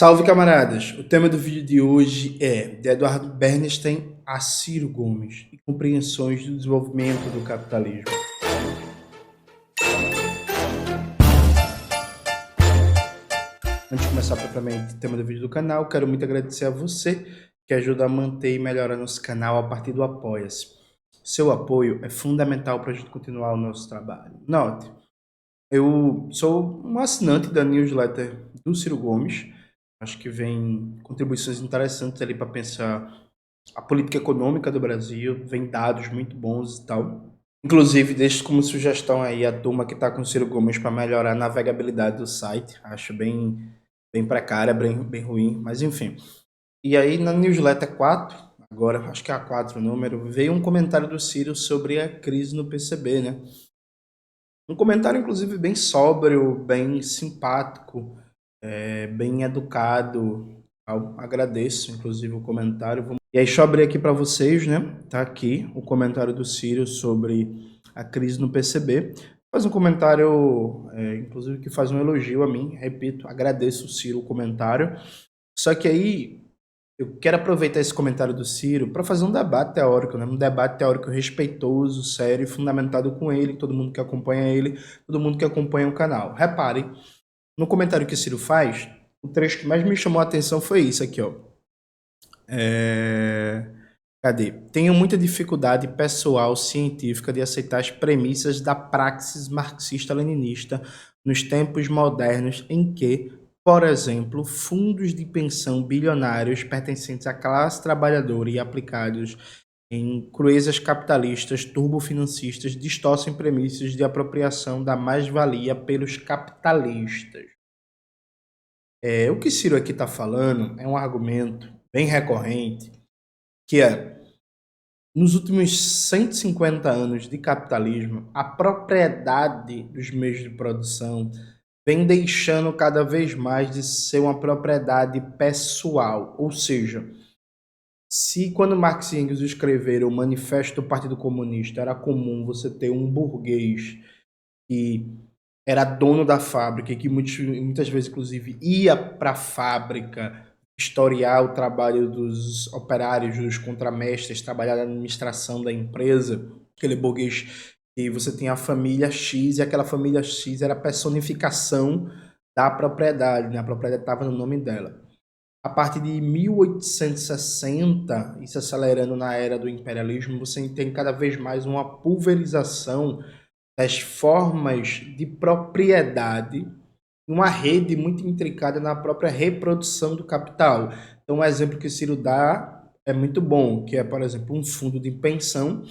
Salve, camaradas! O tema do vídeo de hoje é de Eduardo Bernstein a Ciro Gomes e compreensões do desenvolvimento do capitalismo. Antes de começar propriamente o tema do vídeo do canal, quero muito agradecer a você que ajuda a manter e melhorar nosso canal a partir do Apoia-se. Seu apoio é fundamental para a gente continuar o nosso trabalho. Note, eu sou um assinante da newsletter do Ciro Gomes. Acho que vem contribuições interessantes ali para pensar a política econômica do Brasil, vem dados muito bons e tal. Inclusive, deixo como sugestão aí a turma que está com o Ciro Gomes para melhorar a navegabilidade do site. Acho bem precária, bem ruim, mas enfim. E aí na newsletter 4, agora acho que é a 4 o número, veio um comentário do Ciro sobre a crise no PCB, né? Um comentário, inclusive, bem sóbrio, bem simpático, bem educado. Eu agradeço, inclusive, o comentário. E aí, deixa eu abrir aqui para vocês, né? Tá aqui o comentário do Ciro sobre a crise no PCB. Faz um comentário, inclusive, que faz um elogio a mim. Repito, agradeço, Ciro, o comentário. Só que aí eu quero aproveitar esse comentário do Ciro para fazer um debate teórico, né? Um debate teórico respeitoso, sério e fundamentado com ele, todo mundo que acompanha ele, todo mundo que acompanha o canal. Repare, no comentário que o Ciro faz, o trecho que mais me chamou a atenção foi isso aqui, ó. Cadê? Tenho muita dificuldade pessoal científica de aceitar as premissas da praxis marxista-leninista nos tempos modernos em que, por exemplo, fundos de pensão bilionários pertencentes à classe trabalhadora e aplicados em cruezas capitalistas turbofinancistas distorcem premissas de apropriação da mais-valia pelos capitalistas. O que Ciro aqui está falando é um argumento bem recorrente, que nos últimos 150 anos de capitalismo, a propriedade dos meios de produção vem deixando cada vez mais de ser uma propriedade pessoal. Ou seja, se quando Marx e Engels escreveram o Manifesto do Partido Comunista era comum você ter um burguês que era dono da fábrica e que muitas vezes, inclusive, ia para a fábrica historiar o trabalho dos operários, dos contramestres, trabalhar na administração da empresa, aquele burguês que você tinha a família X e aquela família X era a personificação da propriedade, né? A propriedade estava no nome dela. A partir de 1860, isso acelerando na era do imperialismo, você tem cada vez mais uma pulverização das formas de propriedade, uma rede muito intricada na própria reprodução do capital. Então, um exemplo que o Ciro dá é muito bom, que é, por exemplo, um fundo de pensão,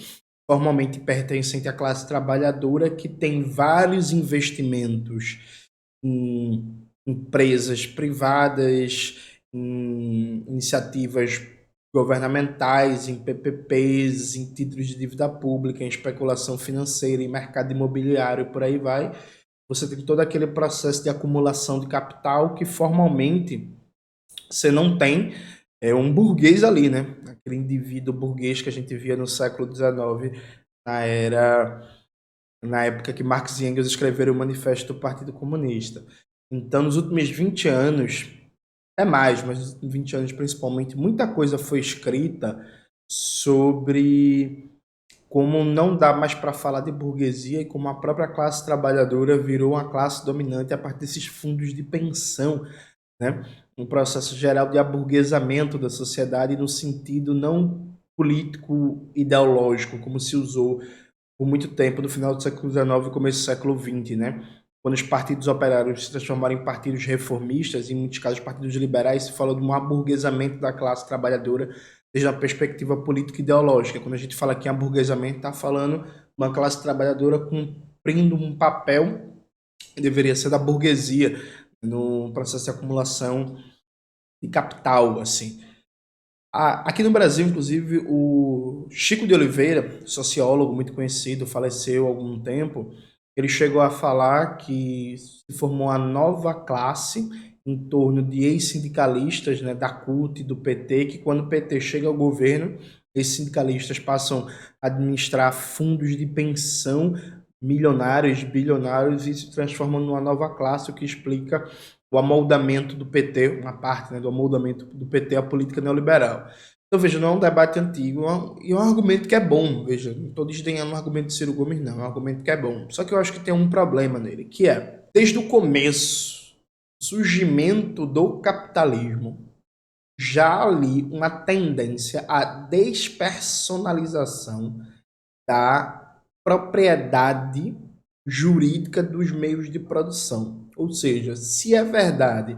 formalmente pertencente à classe trabalhadora, que tem vários investimentos em empresas privadas, em iniciativas governamentais, em PPPs, em títulos de dívida pública, em especulação financeira, em mercado imobiliário, por aí vai. Você tem todo aquele processo de acumulação de capital que formalmente você não tem um burguês ali, né? Aquele indivíduo burguês que a gente via no século XIX, na época que Marx e Engels escreveram o Manifesto do Partido Comunista. Então, nos últimos 20 anos, mas nos últimos 20 anos principalmente, muita coisa foi escrita sobre como não dá mais para falar de burguesia e como a própria classe trabalhadora virou uma classe dominante a partir desses fundos de pensão, né? Um processo geral de aburguesamento da sociedade no sentido não político ideológico, como se usou por muito tempo no final do século XIX e começo do século XX, né? Quando os partidos operários se transformaram em partidos reformistas, em muitos casos partidos liberais, se falou de um aburguesamento da classe trabalhadora desde uma perspectiva política e ideológica. Quando a gente fala aqui em aburguesamento, está falando uma classe trabalhadora cumprindo um papel que deveria ser da burguesia no processo de acumulação de capital, assim. Aqui no Brasil, inclusive, o Chico de Oliveira, sociólogo muito conhecido, faleceu há algum tempo. Ele chegou a falar que se formou uma nova classe em torno de ex-sindicalistas, né, da CUT e do PT, que quando o PT chega ao governo, esses sindicalistas passam a administrar fundos de pensão milionários, bilionários, e se transformam numa nova classe, o que explica o amoldamento do PT, uma parte, né, do amoldamento do PT à política neoliberal. Então, veja, não é um debate antigo, e é um argumento que é bom, veja, não estou desdenhando o argumento de Ciro Gomes, não, é um argumento que é bom. Só que eu acho que tem um problema nele, que é, desde o começo, surgimento do capitalismo, já ali uma tendência à despersonalização da propriedade jurídica dos meios de produção. Ou seja, se é verdade,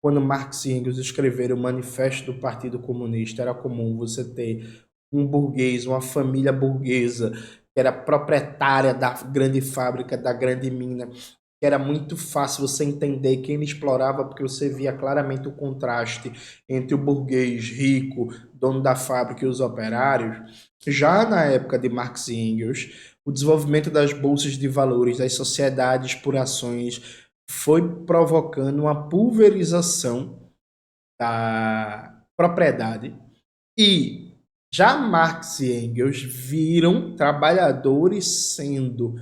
quando Marx e Engels escreveram o Manifesto do Partido Comunista, era comum você ter um burguês, uma família burguesa, que era proprietária da grande fábrica, da grande mina, que era muito fácil você entender quem ele explorava, porque você via claramente o contraste entre o burguês rico, dono da fábrica, e os operários. Já na época de Marx e Engels, o desenvolvimento das bolsas de valores, das sociedades por ações, foi provocando uma pulverização da propriedade, e já Marx e Engels viram trabalhadores sendo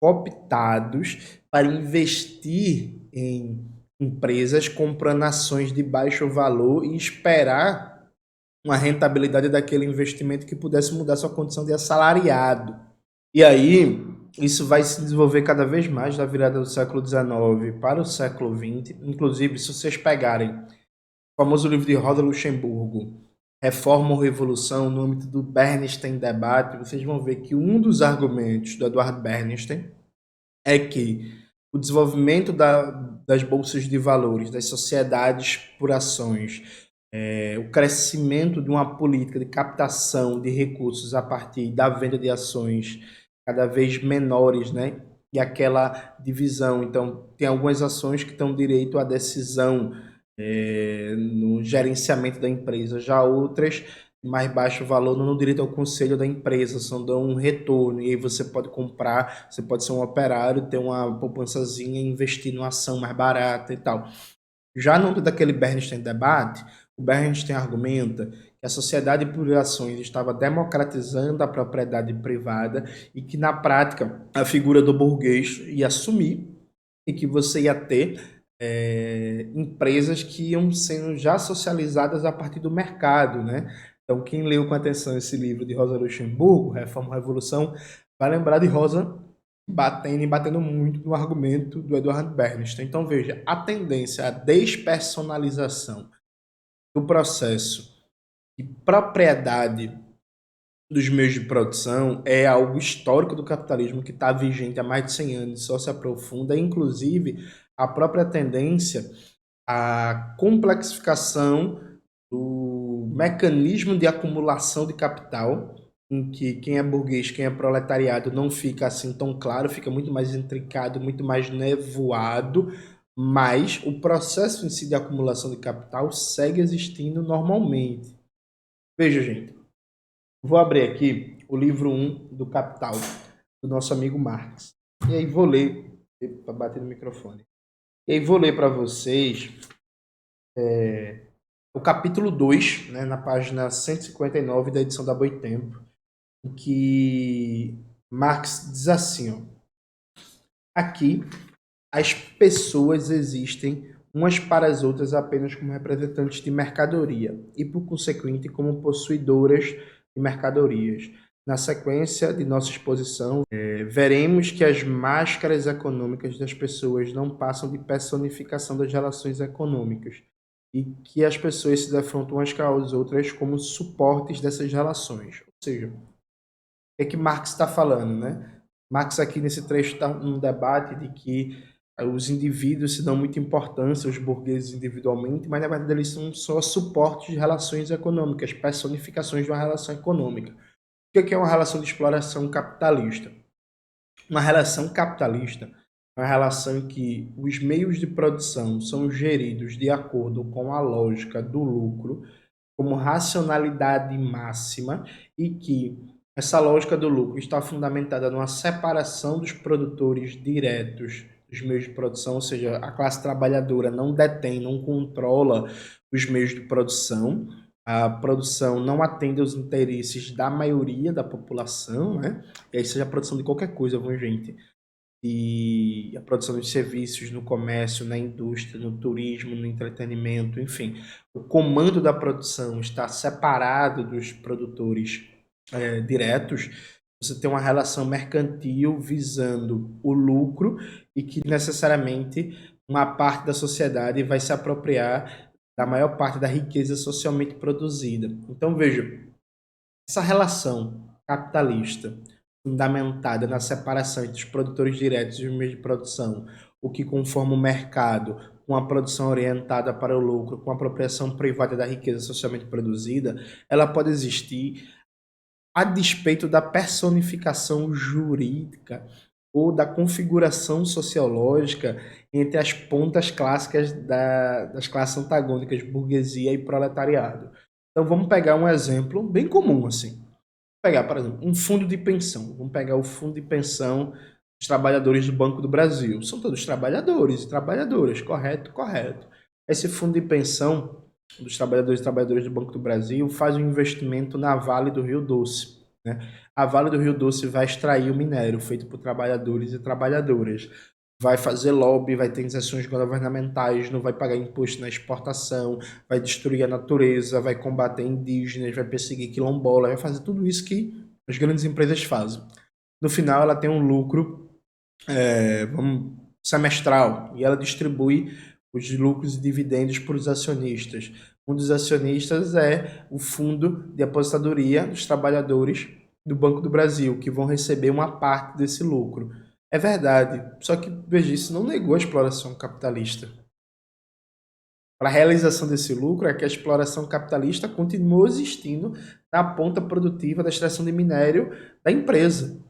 cooptados para investir em empresas comprando ações de baixo valor e esperar uma rentabilidade daquele investimento que pudesse mudar sua condição de assalariado. E aí, isso vai se desenvolver cada vez mais da virada do século XIX para o século XX. Inclusive, se vocês pegarem o famoso livro de Rosa Luxemburgo, Reforma ou Revolução, no âmbito do Bernstein Debate, vocês vão ver que um dos argumentos do Eduardo Bernstein é que o desenvolvimento das bolsas de valores, das sociedades por ações, o crescimento de uma política de captação de recursos a partir da venda de ações cada vez menores, né? E aquela divisão. Então, tem algumas ações que dão direito à decisão no gerenciamento da empresa, já outras de mais baixo valor não dão direito ao conselho da empresa, só dão um retorno, e aí você pode comprar, você pode ser um operário, ter uma poupançazinha e investir numa ação mais barata e tal. Já no âmbito daquele Bernstein debate, o Bernstein argumenta que a sociedade por ações estava democratizando a propriedade privada e que, na prática, a figura do burguês ia assumir e que você ia ter empresas que iam sendo já socializadas a partir do mercado, né? Então, quem leu com atenção esse livro de Rosa Luxemburgo, Reforma e Revolução, vai lembrar de Rosa batendo muito no argumento do Eduardo Bernstein. Então, veja, a tendência à despersonalização do processo de propriedade dos meios de produção é algo histórico do capitalismo que está vigente há mais de 100 anos, só se aprofunda, inclusive a própria tendência à complexificação do mecanismo de acumulação de capital, em que quem é burguês, quem é proletariado não fica assim tão claro, fica muito mais intricado, muito mais nevoado, mas o processo em si de acumulação de capital segue existindo normalmente. Veja, gente, vou abrir aqui o livro 1 do Capital, do nosso amigo Marx. E aí vou ler, para bater no microfone. E aí vou ler para vocês o capítulo 2, né, na página 159 da edição da Boitempo, em que Marx diz assim, ó, aqui as pessoas existem umas para as outras apenas como representantes de mercadoria e, por consequente, como possuidoras de mercadorias. Na sequência de nossa exposição, veremos que as máscaras econômicas das pessoas não passam de personificação das relações econômicas e que as pessoas se defrontam umas com as outras como suportes dessas relações. Ou seja, o que é que Marx está falando, né? Marx aqui nesse trecho está num debate de que os indivíduos se dão muita importância, os burgueses individualmente, mas na verdade eles são só suportes de relações econômicas, personificações de uma relação econômica. O que é uma relação de exploração capitalista? Uma relação capitalista é uma relação em que os meios de produção são geridos de acordo com a lógica do lucro, como racionalidade máxima, e que essa lógica do lucro está fundamentada numa separação dos produtores diretos dos meios de produção, ou seja, a classe trabalhadora não detém, não controla os meios de produção, a produção não atende aos interesses da maioria da população, né? E aí seja a produção de qualquer coisa, viu, gente? e a produção de serviços no comércio, na indústria, no turismo, no entretenimento, enfim. O comando da produção está separado dos produtores diretos. Você tem uma relação mercantil visando o lucro e que necessariamente uma parte da sociedade vai se apropriar da maior parte da riqueza socialmente produzida. Então, veja, essa relação capitalista fundamentada na separação entre os produtores diretos e os meios de produção, o que conforma o mercado com a produção orientada para o lucro, com a apropriação privada da riqueza socialmente produzida, ela pode existir a despeito da personificação jurídica ou da configuração sociológica entre as pontas clássicas das classes antagônicas, burguesia e proletariado. Então vamos pegar um exemplo bem comum assim. Pegar, por exemplo, um fundo de pensão. Vamos pegar o fundo de pensão dos trabalhadores do Banco do Brasil. São todos trabalhadores e trabalhadoras, correto? Correto. Esse fundo de pensão dos trabalhadores e trabalhadoras do Banco do Brasil faz um investimento na Vale do Rio Doce. Né? A Vale do Rio Doce vai extrair o minério feito por trabalhadores e trabalhadoras. Vai fazer lobby, vai ter isenções governamentais, não vai pagar imposto na exportação, vai destruir a natureza, vai combater indígenas, vai perseguir quilombola, vai fazer tudo isso que as grandes empresas fazem. No final, ela tem um lucro semestral e ela distribui os lucros e dividendos para os acionistas. Um dos acionistas é o Fundo de Aposentadoria dos Trabalhadores do Banco do Brasil, que vão receber uma parte desse lucro. É verdade, só que, veja, isso não negou a exploração capitalista. Para a realização desse lucro é que a exploração capitalista continuou existindo na ponta produtiva da extração de minério da empresa.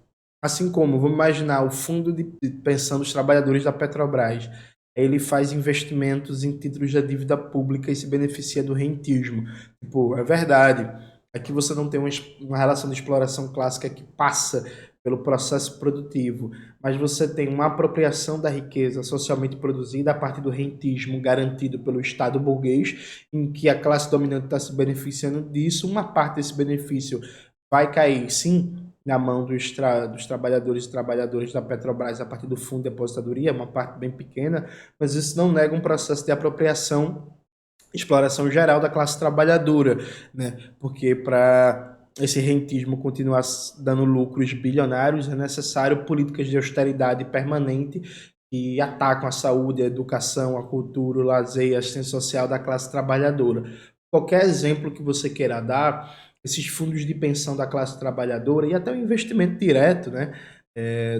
Assim como, vamos imaginar, o fundo de pensão dos trabalhadores da Petrobras. Ele faz investimentos em títulos da dívida pública e se beneficia do rentismo. Tipo, é verdade. Aqui você não tem uma relação de exploração clássica que passa pelo processo produtivo, mas você tem uma apropriação da riqueza socialmente produzida a partir do rentismo garantido pelo Estado burguês, em que a classe dominante está se beneficiando disso. Uma parte desse benefício vai cair, sim, na mão dos trabalhadores e trabalhadoras da Petrobras a partir do fundo de aposentadoria, uma parte bem pequena, mas isso não nega um processo de apropriação, exploração geral da classe trabalhadora, né? Porque para esse rentismo continuar dando lucros bilionários é necessário políticas de austeridade permanente que atacam a saúde, a educação, a cultura, o lazer e a assistência social da classe trabalhadora. Qualquer exemplo que você queira dar, esses fundos de pensão da classe trabalhadora e até o investimento direto, né?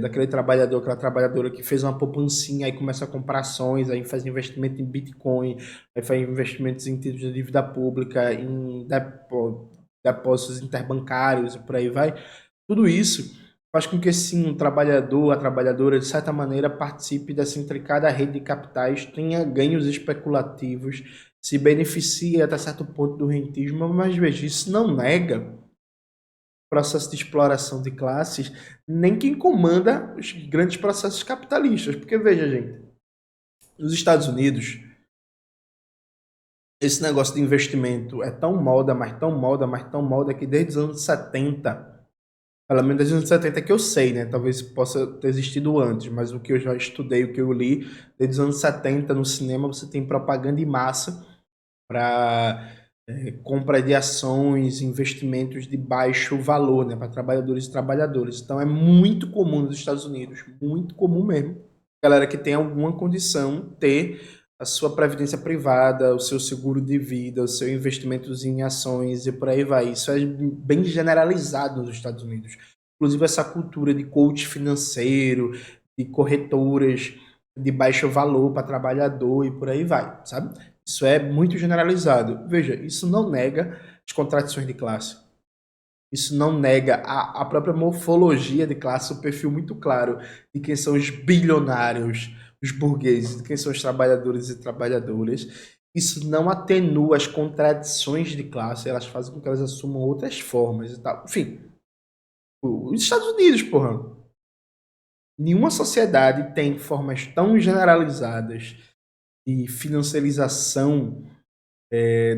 Daquele trabalhador, aquela trabalhadora que fez uma poupancinha, aí começa a comprar ações, aí faz investimento em Bitcoin, aí faz investimentos em títulos de dívida pública, em depósitos interbancários e por aí vai. Tudo isso faz com que sim, um trabalhador, a trabalhadora, de certa maneira, participe dessa intricada rede de capitais, tenha ganhos especulativos, se beneficie até certo ponto do rentismo, mas veja, isso não nega processo de exploração de classes, nem quem comanda os grandes processos capitalistas. Porque, veja, gente, nos Estados Unidos, esse negócio de investimento é tão moda, mas tão moda, mas tão moda, que desde os anos 70, pelo menos desde os anos 70 que eu sei, né? Talvez possa ter existido antes, mas o que eu já estudei, o que eu li, desde os anos 70 no cinema você tem propaganda em massa para compra de ações, investimentos de baixo valor, né, para trabalhadores e trabalhadoras. Então é muito comum nos Estados Unidos, muito comum mesmo, galera que tem alguma condição ter a sua previdência privada, o seu seguro de vida, o seu investimentos em ações e por aí vai. Isso é bem generalizado nos Estados Unidos. Inclusive essa cultura de coach financeiro, de corretoras de baixo valor para trabalhador e por aí vai, sabe? Isso é muito generalizado. Veja, isso não nega as contradições de classe. Isso não nega a própria morfologia de classe, o perfil muito claro de quem são os bilionários, os burgueses, de quem são os trabalhadores e trabalhadoras. Isso não atenua as contradições de classe, elas fazem com que elas assumam outras formas e tal. Enfim, os Estados Unidos, porra. Nenhuma sociedade tem formas tão generalizadas de financiarização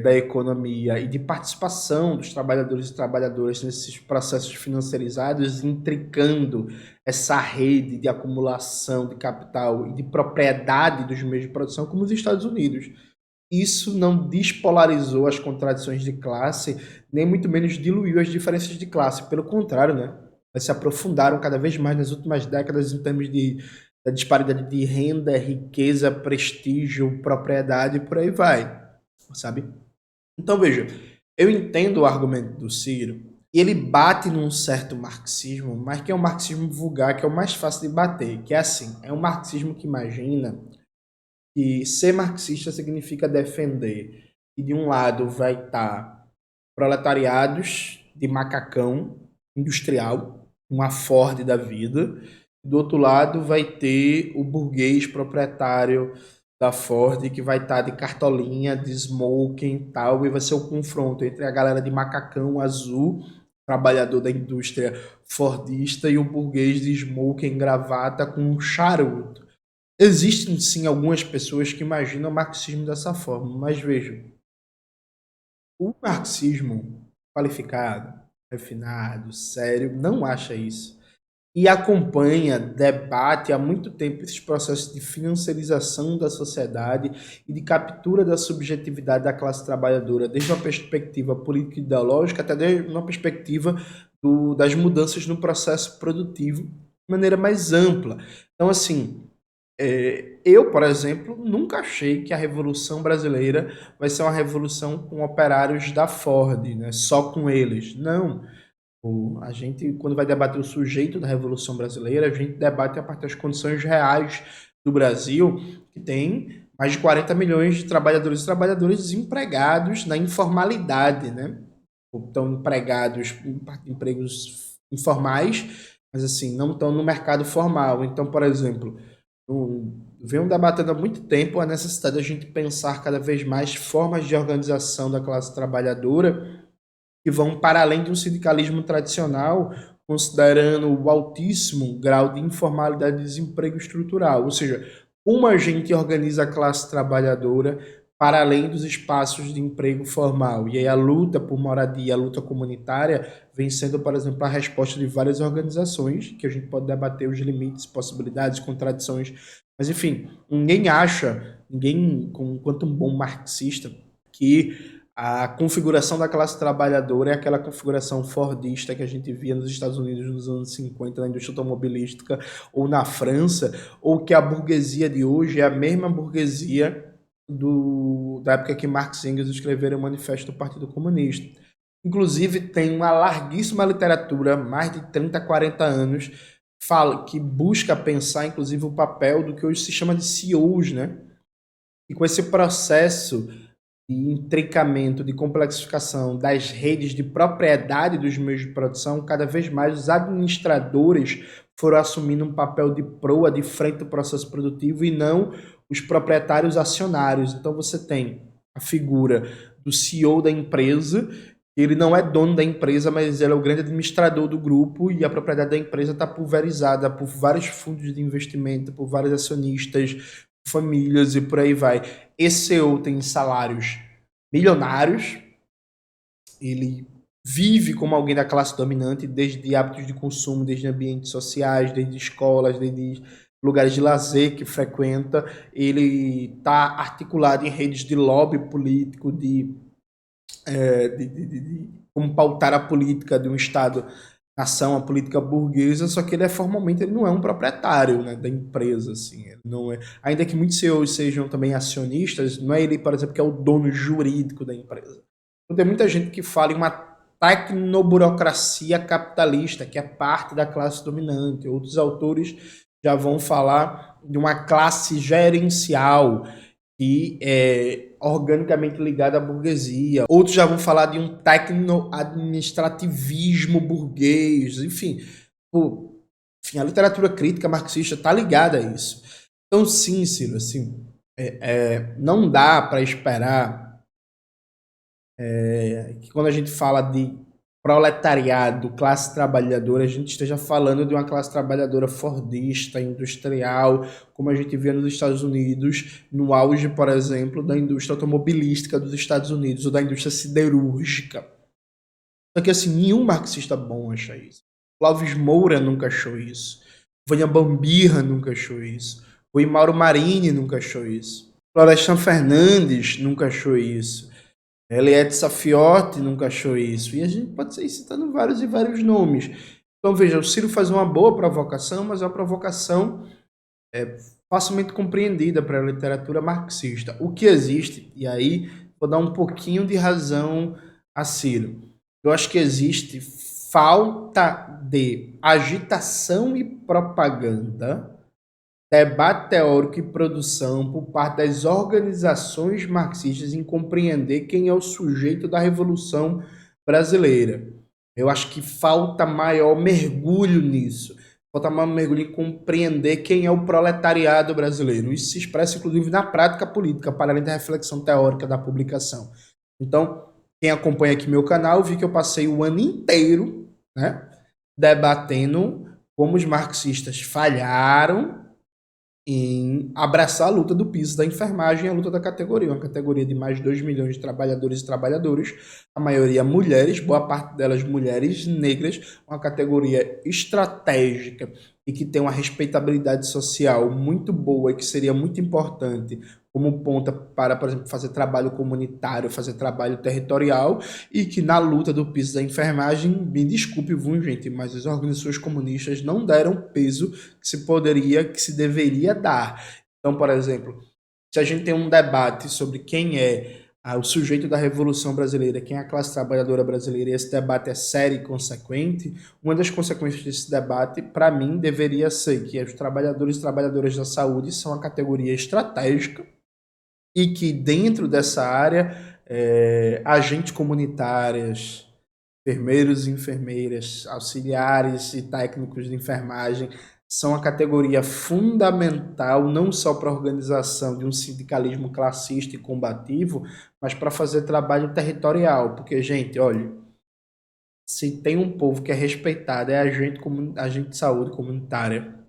da economia e de participação dos trabalhadores e trabalhadoras nesses processos financiarizados, intricando essa rede de acumulação de capital e de propriedade dos meios de produção, como os Estados Unidos. Isso não despolarizou as contradições de classe, nem muito menos diluiu as diferenças de classe. Pelo contrário, né? Elas se aprofundaram cada vez mais nas últimas décadas em termos da disparidade de renda, riqueza, prestígio, propriedade e por aí vai, sabe? Então, veja, eu entendo o argumento do Ciro e ele bate num certo marxismo, mas que é um marxismo vulgar, que é o mais fácil de bater, que é assim, é um marxismo que imagina que ser marxista significa defender que de um lado vai estar proletariados de macacão industrial, uma Ford da vida, e do outro lado vai ter o burguês proprietário da Ford que vai estar de cartolinha, de smoking e tal, e vai ser o confronto entre a galera de macacão azul, trabalhador da indústria fordista, e o burguês de smoking, gravata com um charuto. Existem sim algumas pessoas que imaginam o marxismo dessa forma, mas vejam, o marxismo qualificado, refinado, sério, não acha isso. E acompanha, debate há muito tempo esses processos de financiarização da sociedade e de captura da subjetividade da classe trabalhadora, desde uma perspectiva política e ideológica até desde uma perspectiva das mudanças no processo produtivo de maneira mais ampla. Então, assim, eu, por exemplo, nunca achei que a Revolução Brasileira vai ser uma revolução com operários da Ford, né? Só com eles. Não. A gente, quando vai debater o sujeito da Revolução Brasileira, a gente debate a partir das condições reais do Brasil, que tem mais de 40 milhões de trabalhadores e trabalhadoras desempregados na informalidade, né? Estão empregados em empregos informais, mas assim, não estão no mercado formal. Então, por exemplo, venho debatendo há muito tempo a necessidade de a gente pensar cada vez mais formas de organização da classe trabalhadora que vão para além de um sindicalismo tradicional, considerando o altíssimo grau de informalidade e desemprego estrutural. Ou seja, como a gente organiza a classe trabalhadora para além dos espaços de emprego formal. E aí a luta por moradia, a luta comunitária, vem sendo, por exemplo, a resposta de várias organizações, que a gente pode debater os limites, possibilidades, contradições. Mas, enfim, ninguém, enquanto um bom marxista, que a configuração da classe trabalhadora é aquela configuração fordista que a gente via nos Estados Unidos nos anos 50, na indústria automobilística, ou na França, ou que a burguesia de hoje é a mesma burguesia da época que Marx e Engels escreveram o Manifesto do Partido Comunista. Inclusive, tem uma larguíssima literatura, mais de 30, 40 anos, que busca pensar, inclusive, o papel do que hoje se chama de CEOs, né? E com esse processo de intricamento, de complexificação das redes de propriedade dos meios de produção, cada vez mais os administradores foram assumindo um papel de proa, de frente ao processo produtivo, e não os proprietários acionários. Então você tem a figura do CEO da empresa, ele não é dono da empresa, mas ele é o grande administrador do grupo, e a propriedade da empresa está pulverizada por vários fundos de investimento, por vários acionistas, famílias e por aí vai. Esse CEO tem salários milionários, ele vive como alguém da classe dominante, desde hábitos de consumo, desde ambientes sociais, desde escolas, desde lugares de lazer que frequenta. Ele está articulado em redes de lobby político, de como pautar a política de um Estado nação, a política burguesa, só que ele não é um proprietário, né, da empresa, assim, ele não é, ainda que muitos CEOs sejam também acionistas, não é ele, por exemplo, que é o dono jurídico da empresa. Então, tem muita gente que fala em uma tecnoburocracia capitalista, que é parte da classe dominante. Outros autores já vão falar de uma classe gerencial, que é organicamente ligada à burguesia. Outros já vão falar de um tecno-administrativismo burguês, enfim. A literatura crítica marxista está ligada a isso. Então, sim, Ciro, assim, não dá para esperar que quando a gente fala de proletariado, classe trabalhadora, a gente esteja falando de uma classe trabalhadora fordista, industrial, como a gente via nos Estados Unidos, no auge, por exemplo, da indústria automobilística dos Estados Unidos, ou da indústria siderúrgica. Só que, assim, nenhum marxista bom acha isso. Clóvis Moura nunca achou isso. Vânia Bambirra nunca achou isso. O Mauro Marini nunca achou isso. Florestan Fernandes nunca achou isso. Eliette Safiotti nunca achou isso. E a gente pode ir citando vários e vários nomes. Então, veja, o Ciro faz uma boa provocação, mas é uma provocação facilmente compreendida para a literatura marxista. O que existe, e aí vou dar um pouquinho de razão a Ciro. Eu acho que existe falta de agitação e propaganda, debate teórico e produção por parte das organizações marxistas em compreender quem é o sujeito da Revolução Brasileira. Eu acho que falta maior mergulho nisso. Falta maior mergulho em compreender quem é o proletariado brasileiro. Isso se expressa, inclusive, na prática política, para além da reflexão teórica da publicação. Então, quem acompanha aqui meu canal, viu que eu passei o ano inteiro, né, debatendo como os marxistas falharam em abraçar a luta do piso da enfermagem e a luta da categoria, uma categoria de mais de 2 milhões de trabalhadores e trabalhadoras, a maioria mulheres, boa parte delas mulheres negras, uma categoria estratégica e que tem uma respeitabilidade social muito boa e que seria muito importante como ponta para, por exemplo, fazer trabalho comunitário, fazer trabalho territorial, e que na luta do piso da enfermagem, me desculpe, gente, mas as organizações comunistas não deram peso que se poderia, que se deveria dar. Então, por exemplo, se a gente tem um debate sobre quem é o sujeito da Revolução Brasileira, quem é a classe trabalhadora brasileira, e esse debate é sério e consequente, uma das consequências desse debate, para mim, deveria ser que os trabalhadores e trabalhadoras da saúde são a categoria estratégica, e que dentro dessa área, agentes comunitárias, enfermeiros e enfermeiras, auxiliares e técnicos de enfermagem são a categoria fundamental não só para a organização de um sindicalismo classista e combativo, mas para fazer trabalho territorial, porque, gente, olha, se tem um povo que é respeitado, é agente de saúde comunitária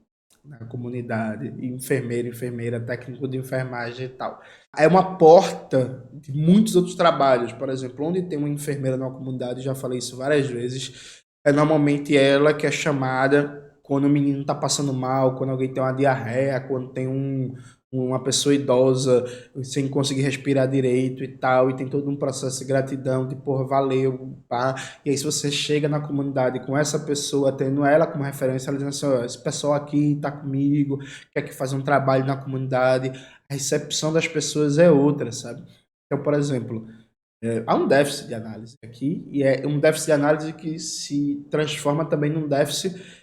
na comunidade, enfermeiro, enfermeira, técnico de enfermagem e tal. É uma porta de muitos outros trabalhos. Por exemplo, onde tem uma enfermeira numa comunidade, já falei isso várias vezes, é normalmente ela que é chamada quando o menino está passando mal, quando alguém tem uma diarreia, quando tem uma pessoa idosa sem conseguir respirar direito e tal, e tem todo um processo de gratidão, de porra, valeu, pá. E aí se você chega na comunidade com essa pessoa, tendo ela como referência, ela dizendo assim, ó, esse pessoal aqui tá comigo, quer que faça um trabalho na comunidade, a recepção das pessoas é outra, sabe? Então, por exemplo, há um déficit de análise aqui, e é um déficit de análise que se transforma também num déficit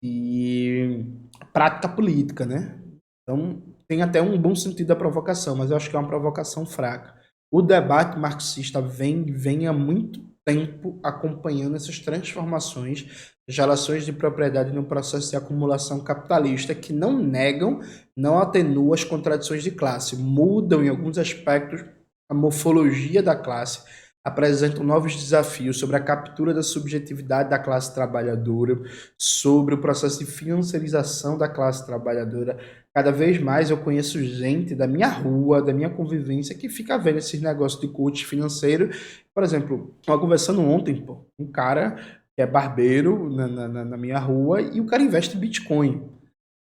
de prática política, né? Então, tem até um bom sentido da provocação, mas eu acho que é uma provocação fraca. O debate marxista vem há muito tempo acompanhando essas transformações das relações de propriedade no processo de acumulação capitalista que não negam, não atenuam as contradições de classe, mudam em alguns aspectos a morfologia da classe, apresentam novos desafios sobre a captura da subjetividade da classe trabalhadora, sobre o processo de financiarização da classe trabalhadora. Cada vez mais eu conheço gente da minha rua, da minha convivência, que fica vendo esses negócios de coach financeiro. Por exemplo, estava conversando ontem, pô, um cara que é barbeiro na minha rua e o cara investe em Bitcoin.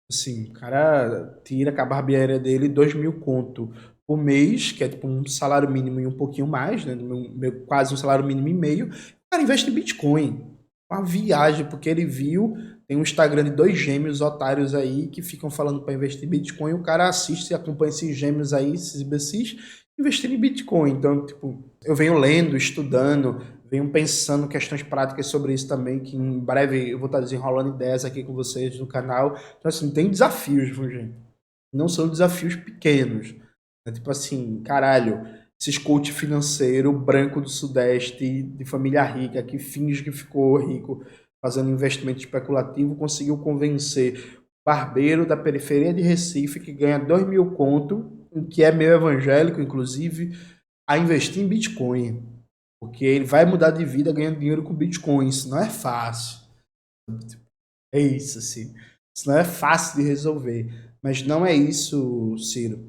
Assim, o cara tira com a barbearia dele 2.000 conto por mês, que é tipo um salário mínimo e um pouquinho mais, né? Quase um salário mínimo e meio. O cara investe em Bitcoin. Uma viagem, porque ele viu, tem um Instagram de 2 gêmeos otários aí que ficam falando para investir em Bitcoin. O cara assiste e acompanha esses gêmeos aí, esses imbecis, investindo em Bitcoin. Então, tipo, eu venho lendo, estudando, venho pensando questões práticas sobre isso também, que em breve eu vou estar desenrolando ideias aqui com vocês no canal. Então, assim, tem desafios, viu, gente? Não são desafios pequenos. É tipo assim, caralho, esses coach financeiro branco do Sudeste, de família rica, que finge que ficou rico fazendo investimento especulativo, conseguiu convencer o barbeiro da periferia de Recife, que ganha 2.000 conto, que é meio evangélico, inclusive, a investir em Bitcoin. Porque ele vai mudar de vida ganhando dinheiro com Bitcoin. Isso não é fácil. É isso, assim. Isso não é fácil de resolver. Mas não é isso, Ciro,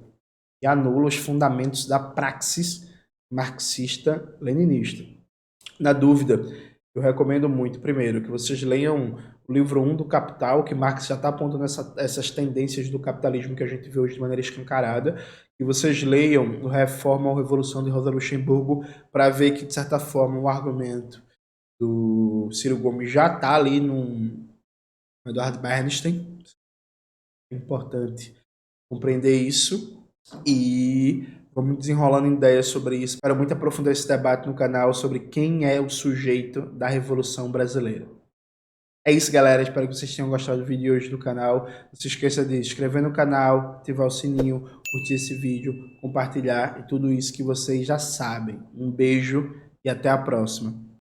que anula os fundamentos da praxis marxista-leninista. Na dúvida, eu recomendo muito, primeiro, que vocês leiam o livro 1 do Capital, que Marx já está apontando essas tendências do capitalismo que a gente vê hoje de maneira escancarada, que vocês leiam o Reforma ou Revolução de Rosa Luxemburgo para ver que, de certa forma, o argumento do Ciro Gomes já está ali no Eduardo Bernstein. É importante compreender isso e vamos desenrolando ideias sobre isso. Espero muito aprofundar esse debate no canal sobre quem é o sujeito da Revolução Brasileira. É isso, galera. Espero que vocês tenham gostado do vídeo de hoje do canal. Não se esqueça de se inscrever no canal, ativar o sininho, curtir esse vídeo, compartilhar e tudo isso que vocês já sabem. Um beijo e até a próxima.